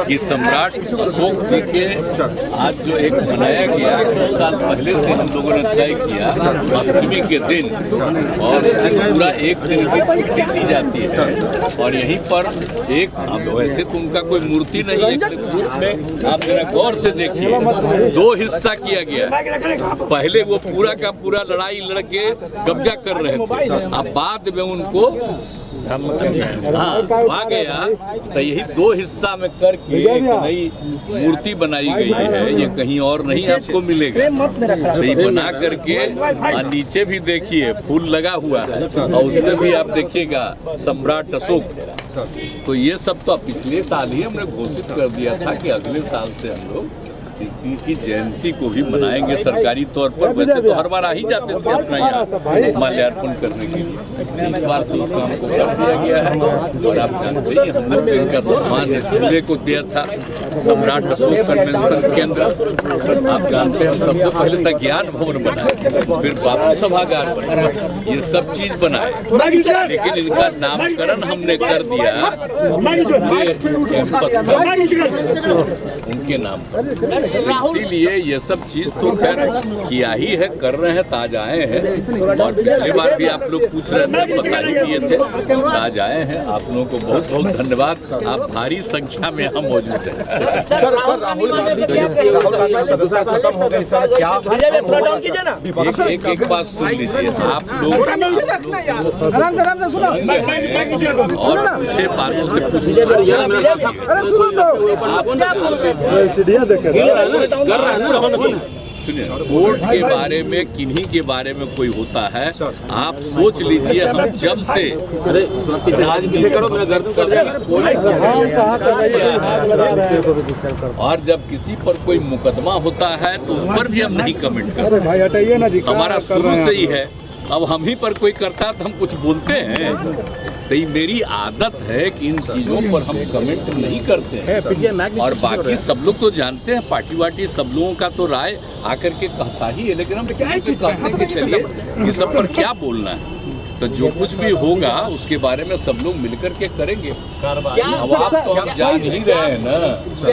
कि सम्राट अशोक जी के आज जो एक मनाया गया, कुछ साल पहले से हम लोगों ने तय किया अष्टमी के दिन, और पूरा एक दिन की छुट्टी दी जाती है। और यहीं पर एक, अब वैसे तो उनका कोई मूर्ति नहीं है, ग्रुप में आप जरा गौर से देखिए, 2 हिस्सा किया गया। पहले वो पूरा का पूरा लड़ाई लड़के कब्जा कर रहे थे, अब बाद में उनको आ गया, तो यही 2 हिस्सा में करके एक नई मूर्ति बनाई गई है। ये कहीं और नहीं आपको मिलेगा। तो ये बना करके नीचे भी देखिए फूल लगा हुआ है, और उसमें भी आप देखिएगा सम्राट अशोक। तो ये सब तो पिछले साल ही हमने घोषित कर दिया था कि अगले साल से हम लोग इसकी जयंती को भी मनाएंगे सरकारी तौर पर। वैसे तो हर बार आ ही जाते थे अपना यहाँ माल्यार्पण करने के लिए, इस बार से उस काम को कर दिया गया है। और आप जानते ही हम लोग इनका सम्मान सूर्य को दिया था सम्राट अशोक कन्वेंशन केंद्र। आप जानते हैं सबसे पहले तक ज्ञान भवन बनाए, फिर बापू सभागार बनाए, ये सब चीज बनाए, लेकिन इनका नामकरण हमने कर दिया उनके नाम पर। इसीलिए ये सब चीज तो खैर किया ही है, कर रहे हैं, ताज आए हैं। और पिछली बार भी आप लोग पूछ रहे थे, बता ही दिए थे, ताज आए हैं। आप लोगों को बहुत बहुत धन्यवाद, आप भारी संख्या में यहाँ मौजूद हैं। एक बात सुन लीजिए, आप लोग और पूछे बातों से सुनिए, वोट के बारे में, किन्हीं के बारे में कोई होता है, आप सोच लीजिए, हम जब से और जब किसी पर कोई मुकदमा होता है तो उस पर भी हम नहीं कमेंट करते, हमारा शुरू से ही है। अब हम ही पर कोई करता है तो हम कुछ बोलते हैं, तो ये मेरी आदत है कि इन चीज़ों पर हम कमेंट नहीं करते हैं। और बाकी सब लोग तो जानते हैं, पार्टी वार्टी सब लोगों का तो राय आकर के कहता ही है, लेकिन हम कहते कि चलिए ये सब पर क्या बोलना है। तो जो कुछ भी होगा उसके बारे में सब लोग मिलकर के करेंगे। अब आप तो हम जान ही रहे हैं ना,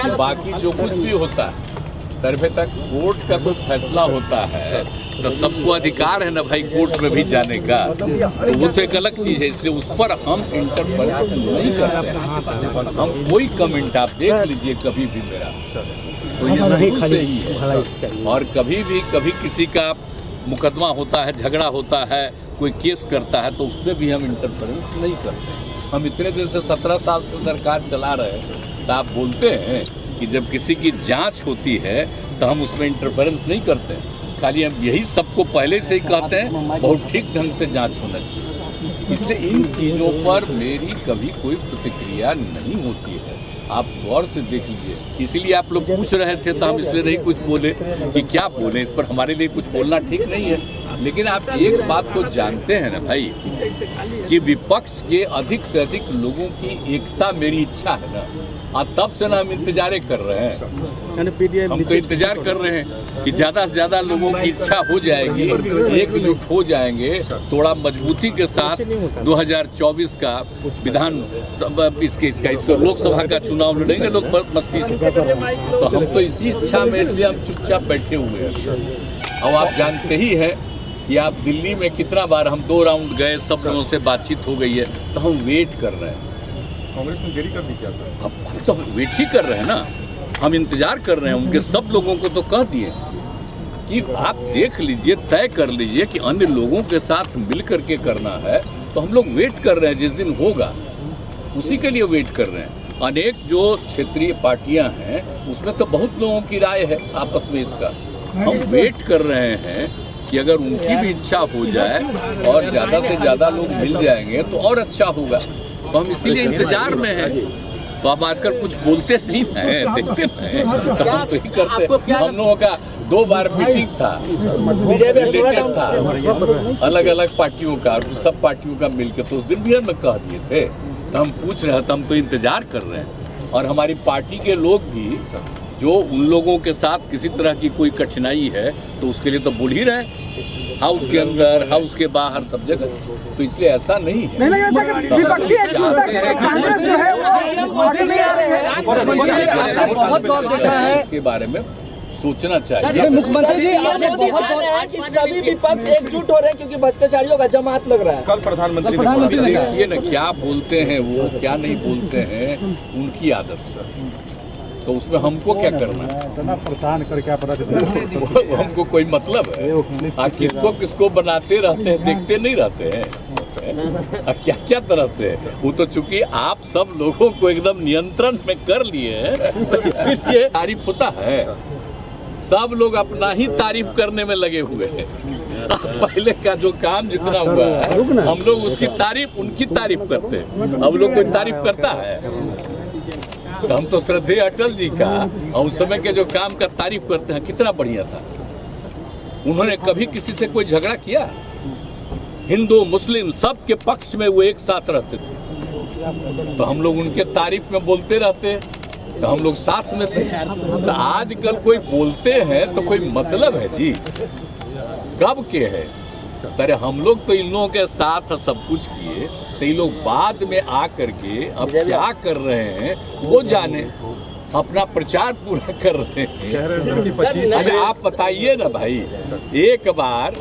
तो बाकी जो कुछ भी होता है सर्वे तक कोर्ट का कोई फैसला होता है तो सबको अधिकार है ना भाई कोर्ट में भी जाने का, तो वो तो एक अलग चीज है। इसलिए उस पर हम इंटरफेरेंस नहीं करते हैं। हम कोई कमेंट आप देख लीजिए कभी भी मेरा, तो ये से ही है। और कभी किसी का मुकदमा होता है, झगड़ा होता है, कोई केस करता है, तो उसमें भी हम इंटरफेरेंस नहीं करते। हम इतने दिन से 17 साल से सरकार चला रहे हैं, तो आप बोलते हैं कि जब किसी की जांच होती है तो हम उसमें इंटरफेरेंस नहीं करते हैं। खाली हम यही सबको पहले से ही कहते हैं बहुत ठीक ढंग से जांच होना चाहिए। इसलिए इन चीज़ों पर मेरी कभी कोई प्रतिक्रिया नहीं होती है, आप गौर से देख लीजिए। इसीलिए आप लोग पूछ रहे थे तो हम इसलिए नहीं कुछ बोले कि क्या बोले, इस पर हमारे लिए कुछ बोलना ठीक नहीं है। लेकिन आप एक बात तो जानते हैं ना भाई कि विपक्ष के अधिक से अधिक लोगों की एकता मेरी इच्छा है ना, तब से ना हम इंतजार कर रहे हैं। हम तो इंतजार कर रहे हैं कि ज़्यादा से ज़्यादा लोगों की इच्छा हो जाएगी, एकजुट हो जाएंगे, थोड़ा मजबूती के साथ 2024 का विधान इसका लोकसभा का चुनाव लड़ेंगे लोग मस्ती से। तो हम तो इसी इच्छा में, इसलिए हम चुपचाप बैठे हुए हैं। अब आप जानते ही हैं कि आप दिल्ली में कितना बार हम 2 राउंड गए, सब लोगों से बातचीत हो गई है, तो हम वेट कर रहे हैं। कांग्रेस ने देरी कर दी क्या सर? अब तो वेट ही कर रहे हैं ना, हम इंतजार कर रहे हैं। उनके सब लोगों को तो कह दिए कि आप देख लीजिए, तय कर लीजिए कि अन्य लोगों के साथ मिल करके करना है। तो हम लोग वेट कर रहे हैं, जिस दिन होगा उसी के लिए वेट कर रहे हैं। अनेक जो क्षेत्रीय पार्टियां हैं उसमें तो बहुत लोगों की राय है आपस में, इसका हम वेट कर रहे हैं कि अगर उनकी भी इच्छा हो जाए और ज़्यादा से ज़्यादा लोग मिल जाएंगे तो और अच्छा होगा। तो हम इसीलिए इंतजार में हैं। तो आप आजकल कुछ बोलते नहीं हैं, देखते हैं, तो हम तो ही करते। हम लोगों का 2 बार मीटिंग था, रिलेटेड था अलग अलग पार्टियों का, सब पार्टियों का मिलकर, तो उस दिन भी हम कह दिए थे। तो हम पूछ रहे हैं, तो हम तो इंतजार कर रहे हैं। और हमारी पार्टी के लोग भी जो उन लोगों के साथ किसी तरह की कोई कठिनाई है तो उसके लिए तो बोल ही रहे, हाउस के अंदर, हाउस के बाहर, सब जगह। तो इसलिए ऐसा नहीं है। इसके बारे में सोचना चाहिए। मुख्यमंत्री जी आपने बहुत कि सभी विपक्ष एकजुट हो रहे हैं क्योंकि भ्रष्टाचारियों का जमात लग रहा है। कल प्रधानमंत्री देखिए ना क्या बोलते हैं वो, क्या नहीं बोलते हैं, उनकी आदत सर। तो उसमें हमको क्या करना है? परेशान कर क्या पता हमको कोई मतलब है? किसको किसको बनाते रहते हैं, देखते नहीं रहते हैं क्या क्या तरह से। वो तो चूंकि आप सब लोगों को एकदम नियंत्रण में कर लिए हैं तो इसीलिए तारीफ होता है। सब लोग अपना ही तारीफ करने में लगे हुए हैं। पहले का जो काम जितना हुआ है हम लोग उसकी तारीफ, उनकी तारीफ करते हैं। अब लोग कोई तारीफ करता है? तो हम तो श्रद्धेय अटल जी का और उस समय के जो काम का तारीफ करते हैं, कितना बढ़िया था। उन्होंने कभी किसी से कोई झगड़ा किया? हिंदू मुस्लिम सब के पक्ष में वो एक साथ रहते थे। तो हम लोग उनके तारीफ में बोलते रहते, तो हम लोग साथ में थे। तो आजकल कोई बोलते हैं तो कोई मतलब है जी? कब के है? अरे हम लोग तो इन लोगों के साथ सब कुछ किए, तो ये लोग बाद में आकर के अब क्या कर रहे हैं वो जाने, अपना प्रचार पूरा कर रहे हैं। अच्छा आप बताइए ना भाई, एक बार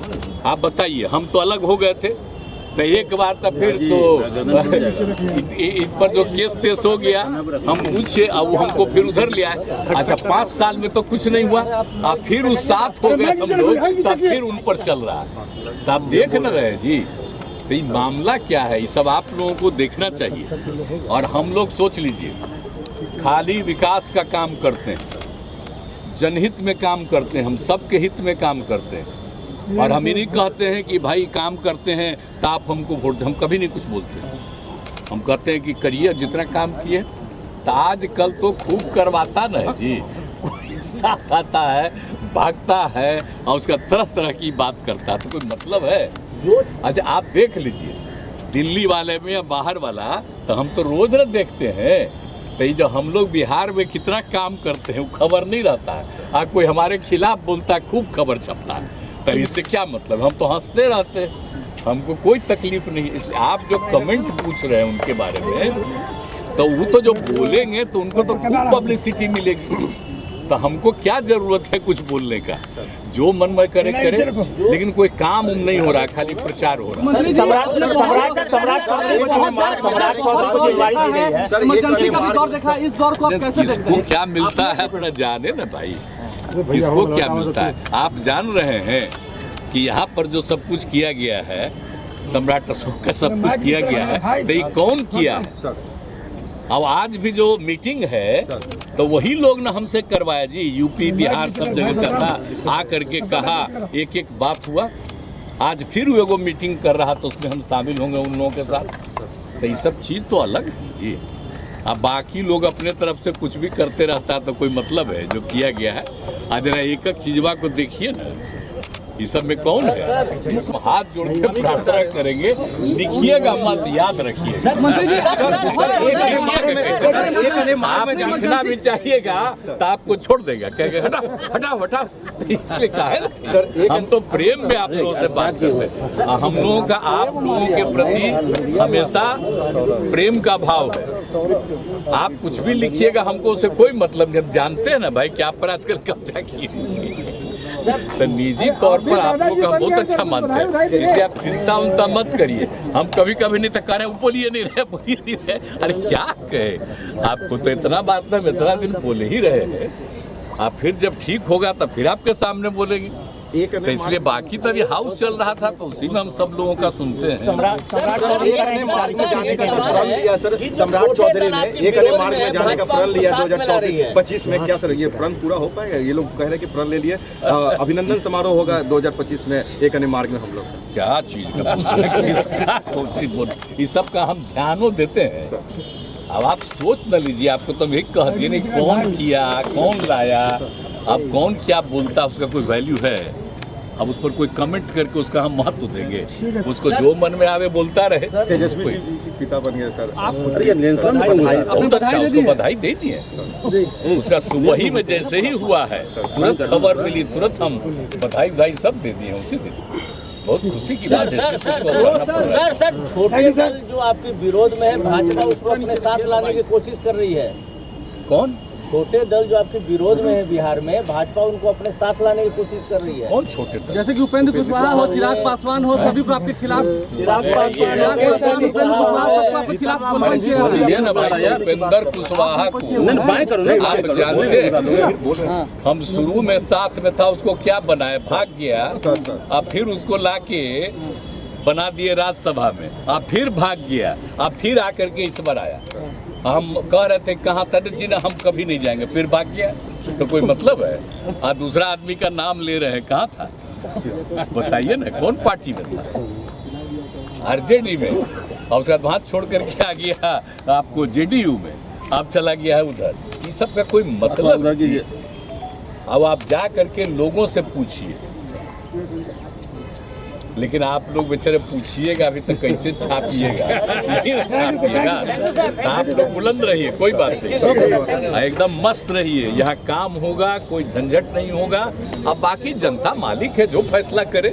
आप बताइए, हम तो अलग हो गए थे, तो एक बार तो फिर तो इन पर जो केस तेस हो गया, हम पूछे, अब वो हमको फिर उधर ले आए। अच्छा 5 साल में तो कुछ नहीं हुआ, अब फिर उस साथ हो गए हम लोग, तब फिर उन पर चल रहा है। तो आप देख न रहे जी, तो ये मामला क्या है, ये सब आप लोगों को देखना चाहिए। और हम लोग सोच लीजिए, खाली विकास का काम करते हैं, जनहित में काम करते हैं, हम सबके हित में काम करते हैं। और हम ये नहीं कहते हैं कि भाई काम करते हैं तो आप हमको वोट, हम कभी नहीं कुछ बोलते। हम कहते हैं कि करिए जितना काम किए। तो आजकल तो खूब करवाता ना जी, कोई साथ आता है, भागता है और उसका तरह तरह की बात करता है, तो कोई मतलब है? अच्छा आप देख लीजिए, दिल्ली वाले में या बाहर वाला, तो हम तो रोज न देखते हैं। तो ये जो हम लोग बिहार में कितना काम करते हैं वो खबर नहीं रहता है। कोई हमारे खिलाफ बोलता है, खूब खबर छपता है। तो इससे क्या मतलब? हम तो हंसते रहते हैं, हमको कोई तकलीफ नहीं। इसलिए आप जो कमेंट पूछ रहे हैं उनके बारे में, तो वो तो जो बोलेंगे तो उनको तो खूब पब्लिसिटी मिलेगी। तो हमको क्या जरूरत है कुछ बोलने का? जो मन में करे करे, लेकिन कोई काम नहीं हो रहा, खाली प्रचार हो रहा है। इसको क्या मिलता है अपना जाने ना भाई, इसको क्या मिलता है? आप जान रहे हैं कि यहाँ पर जो सब कुछ किया गया है, सम्राट अशोक का सब कुछ किया गया है, तो ये कौन किया है? अब आज भी जो मीटिंग है तो वही लोग ना हमसे करवाया जी, यूपी बिहार सब जगह का था, आ करके कहा, एक एक बात हुआ। आज फिर वो एगो मीटिंग कर रहा तो उसमें हम शामिल होंगे उन लोगों के साथ। तो ये सब चीज़ तो अलग है जी। अब बाकी लोग अपने तरफ से कुछ भी करते रहता है तो कोई मतलब है? जो किया गया है आज जरा एक एक चीजवा को देखिए ना, ये सब में कौन है? हाथ जोड़ के प्रार्थना करेंगे, लिखिएगा मत, याद रखिएगा। आप लिखना भी चाहिएगा तो आपको छोड़ देगा, कहेगा हटाओ हटाओ। इसलिए कहा है हम तो प्रेम में आप लोगों से बात करते हैं। हम लोगों का आप लोगों के प्रति हमेशा प्रेम का भाव है। आप कुछ भी लिखिएगा, हमको उससे कोई मतलब नहीं। हम जानते हैं ना भाई कि आप पर आजकल कब्जा किए, तो निजी तौर पर आप लोग का बहुत अच्छा मानते हैं, इसलिए आप चिंता उनता मत करिए। हम कभी कभी नहीं तो कह रहे बोलिए नहीं रहे। अरे क्या कहे, आपको तो इतना बात हम इतना दिन बोले ही रहे हैं। आप फिर जब ठीक होगा तो फिर आपके सामने बोलेंगे। तो इसलिए बाकी तभी हाउस चल रहा था तो उसी में हम सब लोगों का सुनते हैं। सम्राट चौधरी ने एक अन्य मार्ग में जाने का प्रण लिया 2025 में। क्या सर ये प्रण पूरा हो पाएगा? ये लोग कह रहे हैं कि प्रण ले लिए, अभिनंदन समारोह होगा 2025 में एक अन्य मार्ग में। हम लोग क्या चीज का इस सब का हम ध्यान देते हैं। अब आप सोच न लीजिए, आपको तो यही कह दिए नहीं कौन किया, कौन लाया, अब कौन क्या बोलता उसका कोई वैल्यू है? अब उस पर कोई कमेंट करके उसका हम महत्व देंगे? उसको जो मन में आवे बोलता रहे। तेजस्वी जी पिता बन गए सर। बहुत अच्छा, उसको बधाई दे दिए। उसका सुबह ही में जैसे ही हुआ है तुरंत खबर मिली, तुरंत हम बधाई सब दे दिए उसी दिन। बहुत खुशी की बात है। सर छोटे दल जो आपके विरोध में है, भाजपा उसको अपने साथ लाने की कोशिश कर रही है। कौन छोटे दल जो आपके विरोध में है बिहार में, भाजपा उनको अपने साथ लाने की कोशिश कर रही है। कौन छोटे दल? जैसे कि उपेंद्र कुशवाहा हो, चिराग पासवान हो, सभी को आपके खिलाफ चिराग पासवान, उपेंद्र कुशवाहा सबको आपके खिलाफ ये ना भाई, उपेंद्र कुशवाहा को आप जानते हैं, हम शुरू में साथ में था, उसको क्या बनाए, भाग गया। अब फिर उसको लाके बना दिए राज्यसभा में, अब फिर भाग गया, अब फिर आकर के इस बार आया। हम कह रहे थे कहाँ तक जी ना, हम कभी नहीं जाएंगे, फिर भाग गया। तो कोई मतलब है? दूसरा आदमी का नाम ले रहे हैं, कहाँ था बताइए ना, कौन पार्टी में था? आरजेडी में, और उसके बाद वहाँ छोड़ करके आ गया आपको जेडीयू में, अब चला गया है उधर। ये सब का कोई मतलब? अब आप जा करके लोगों से पूछिए, लेकिन आप लोग बेचारे पूछिएगा अभी तक कैसे छापिएगा, नहीं छापिएगा। आप लोग बुलंद रहिए, कोई बात नहीं, एकदम मस्त रहिए। यहाँ काम होगा, कोई झंझट नहीं होगा। अब बाकी जनता मालिक है, जो फैसला करे।